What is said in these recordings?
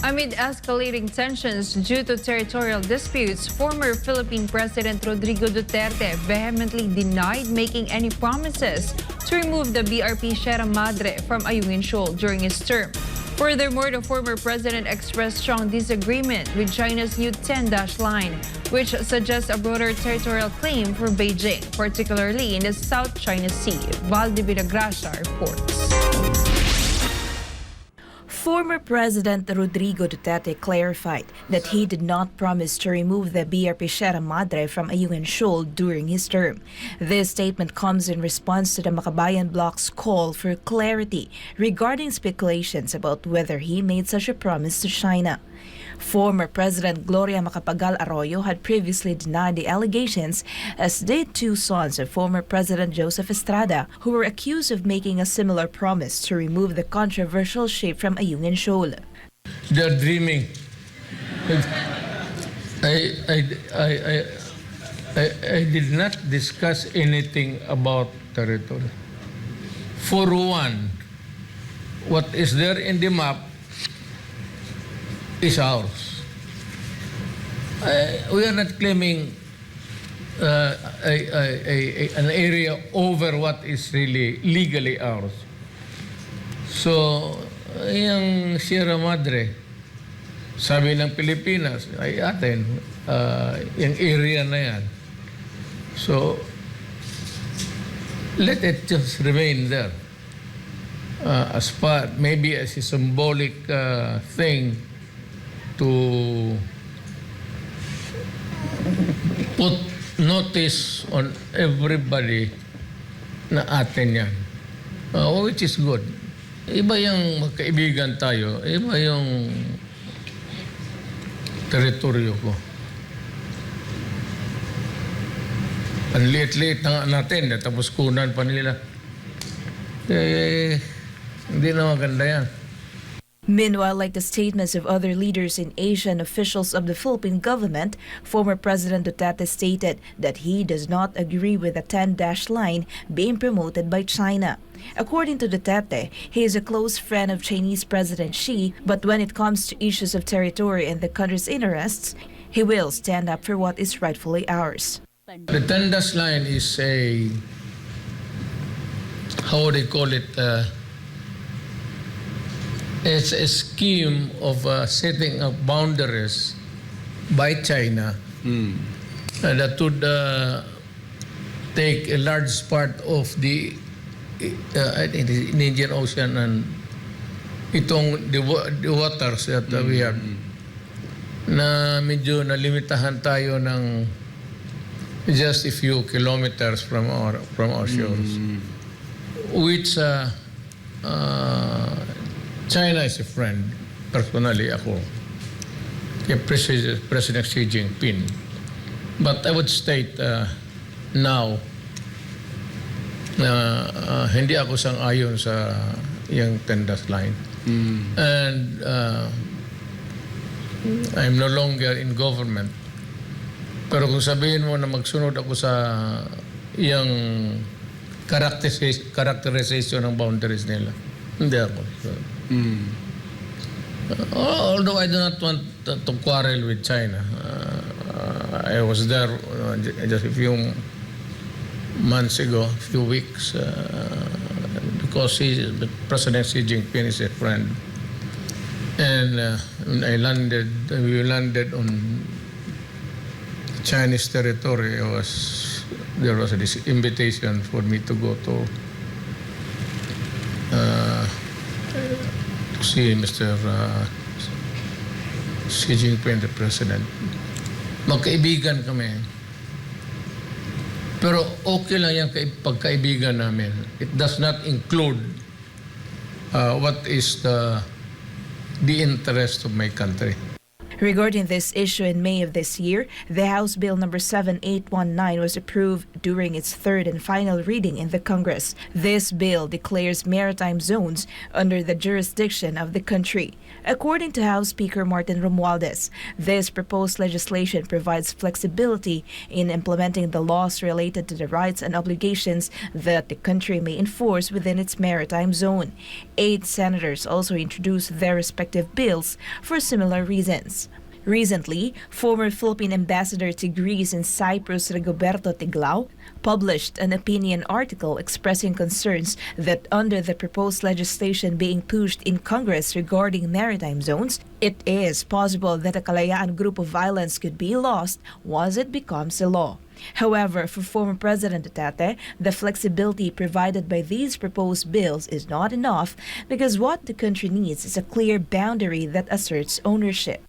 Amid escalating tensions due to territorial disputes, former Philippine President Rodrigo Duterte vehemently denied making any promises to remove the BRP Sierra Madre from Ayungin Shoal during his term. Furthermore, the former president expressed strong disagreement with China's new 10-dash line, which suggests a broader territorial claim for Beijing, particularly in the South China Sea. Vhal Divinagracia reports. Former President Rodrigo Duterte clarified that he did not promise to remove the BRP Sierra Madre from Ayungin Shoal during his term. This statement comes in response to the Makabayan Bloc's call for clarity regarding speculations about whether he made such a promise to China. Former President Gloria Macapagal Arroyo had previously denied the allegations, as did two sons of former President Joseph Estrada, who were accused of making a similar promise to remove the controversial ship from Ayungin Shoal. They're dreaming. I did not discuss anything about territory. For one, what is there in the map is ours. We are not claiming an area over what is really legally ours. So, yung Sierra Madre, sabi ng Pilipinas, ay atin, yung area na yan. So, let it just remain there. As part, maybe as a symbolic thing to put notice on everybody na atin yan, which is good. Iba yung magkaibigan tayo, iba yung teritoryo ko. Ang liit-liit na natin, tapos kunan pa nila. Hindi na maganda yan. Meanwhile, like the statements of other leaders in Asia and officials of the Philippine government, former President Duterte stated that he does not agree with the 10-dash line being promoted by China. According to Duterte, he is a close friend of Chinese President Xi, but when it comes to issues of territory and the country's interests, he will stand up for what is rightfully ours. The 10-dash line is a, how do they call it, it's a scheme of setting up boundaries by China that would take a large part of the I think the Indian Ocean and itong the waters that we have, na medyo nalimitahan tayo ng just a few kilometers from our shores, which China is a friend, personally ako, kay President Xi Jinping. But I would state now na hindi ako sang-ayon sa yung 10-dash line. And I'm no longer in government. Pero kung sabihin mo na magsunod ako sa yung characterization ng boundaries nila, hindi ako. So, although I do not want to quarrel with China, I was there just a few months ago, a few weeks, because President Xi Jinping is a friend. And when we landed on Chinese territory, there was this invitation for me to go to see Mr. Xi Jinping, the President. Magkaibigan kami. Pero okay lang yung pagkaibigan namin. It does not include what is the interest of my country. Regarding this issue in May of this year, the House Bill number 7819 was approved during its third and final reading in the Congress. This bill declares maritime zones under the jurisdiction of the country. According to House Speaker Martin Romualdez, this proposed legislation provides flexibility in implementing the laws related to the rights and obligations that the country may enforce within its maritime zone. 8 senators also introduced their respective bills for similar reasons. Recently, former Philippine ambassador to Greece and Cyprus Rigoberto Tiglao published an opinion article expressing concerns that under the proposed legislation being pushed in Congress regarding maritime zones, it is possible that a Kalayaan group of violence could be lost once it becomes a law. However, for former President Duterte, the flexibility provided by these proposed bills is not enough because what the country needs is a clear boundary that asserts ownership.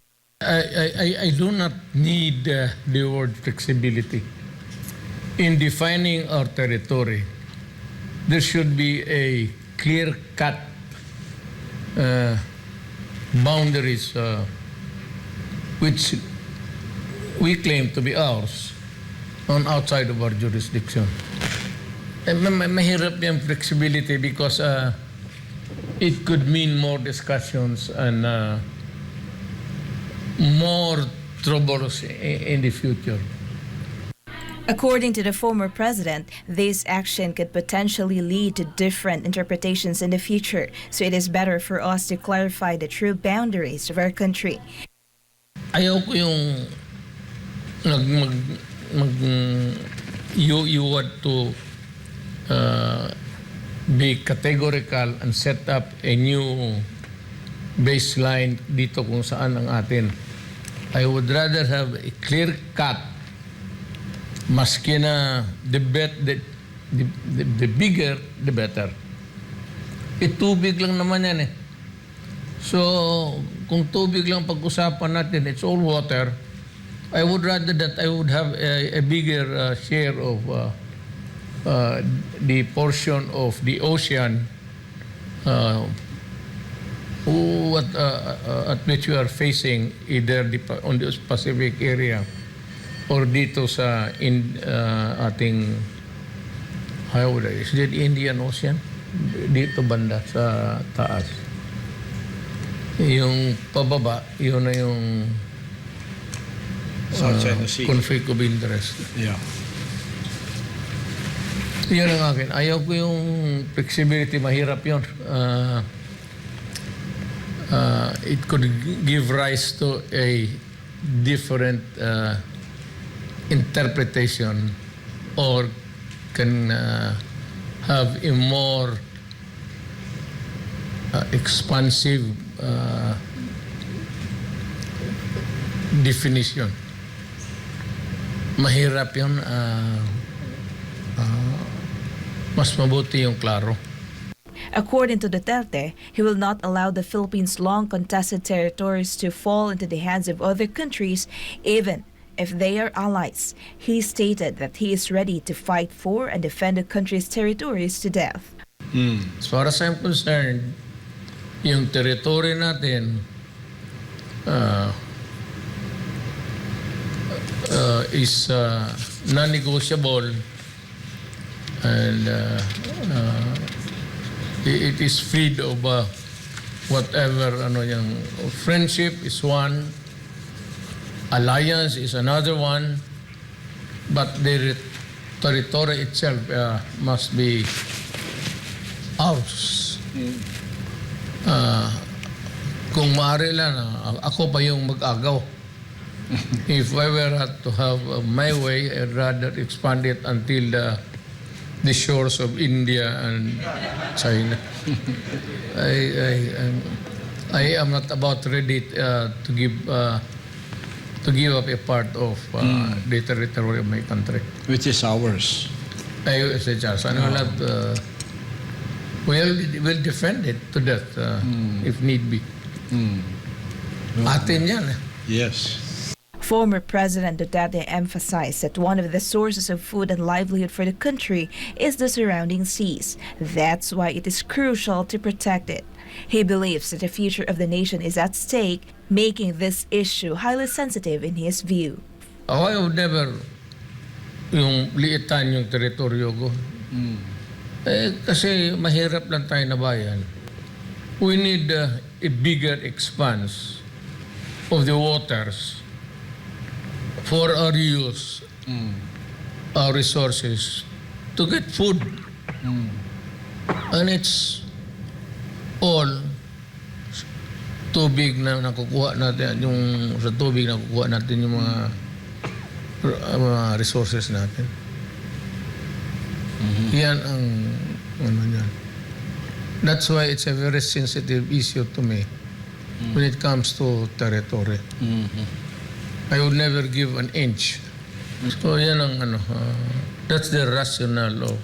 I do not need the word flexibility. In defining our territory, there should be a clear-cut boundaries which we claim to be ours on outside of our jurisdiction. Mahirap yung flexibility because it could mean more discussions and more troubles in the future. According to the former president, this action could potentially lead to different interpretations in the future, so it is better for us to clarify the true boundaries of our country. Ayaw ko yung you want to be categorical and set up a new baseline dito kung saan ang atin. I would rather have a clear cut, maski na the bigger, the better. Tubig lang naman yan eh. So, kung tubig lang pag-usapan natin, it's all water, I would rather that I would have a bigger share of the portion of the ocean at which we are facing, either on the Pacific area or dito sa ating, how would I, is it Indian Ocean? Dito banda sa taas. Yung pababa, yun na yung South China Sea. Conflict of interest. Yeah. Yan ang akin. Ayaw ko yung flexibility, mahirap yun. It could give rise to a different interpretation or can have a more expansive definition. Mahirap yun. Mas mabuti yung klaro. According to Duterte, he will not allow the Philippines' long contested territories to fall into the hands of other countries, even if they are allies. He stated that he is ready to fight for and defend the country's territories to death. As far as I'm concerned, yung territory natin is non-negotiable and it is freed of whatever friendship is one, alliance is another one, but the territory itself must be ours. Kung maaari lang, ako pa yung mag-agaw. If I were to have my way, I'd rather expand it until the shores of India and China. I am not about ready to give up a part of the territory of my country. Which is ours. We'll defend it to death if need be. Atin yan. Yes. Former President Duterte emphasized that one of the sources of food and livelihood for the country is the surrounding seas. That's why it is crucial to protect it. He believes that the future of the nation is at stake, making this issue highly sensitive in his view. I would never yung liitan yung teritoryo ko. Kasi mahirap lang tayo na bayan. We need a bigger expanse of the waters for our use, our resources, to get food. And it's all tubig na nakukuha natin, yung sa tubig na nakukuha natin yung mga resources natin. Yan ang ano yan. That's why it's a very sensitive issue to me when it comes to territory. I would never give an inch. So yan ang ano, that's the rationale of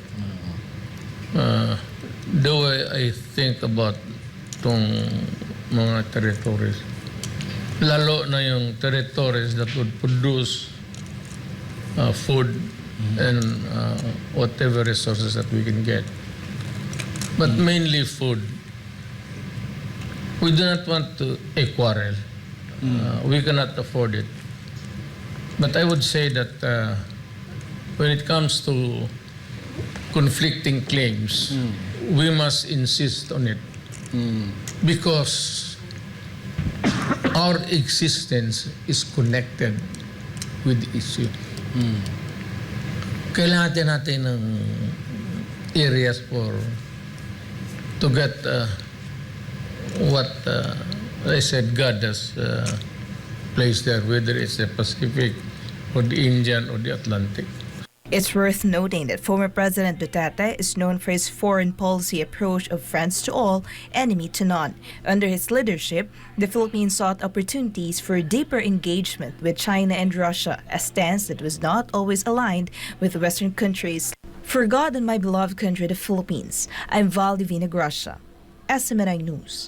the way I think about tong mga territories. Lalo na yung territories that would produce food and whatever resources that we can get. But mainly food. We do not want to quarrel. We cannot afford it. But I would say that when it comes to conflicting claims, we must insist on it. Because our existence is connected with the issue. Kailangan natin ng areas to get what I said God has placed there, whether it's the Pacific or the Indian or the Atlantic. It's worth noting that former President Duterte is known for his foreign policy approach of friends to all, enemy to none. Under his leadership, the Philippines sought opportunities for deeper engagement with China and Russia, a stance that was not always aligned with Western countries. For God and my beloved country, the Philippines, I'm Vhal Divinagracia, SMNI News.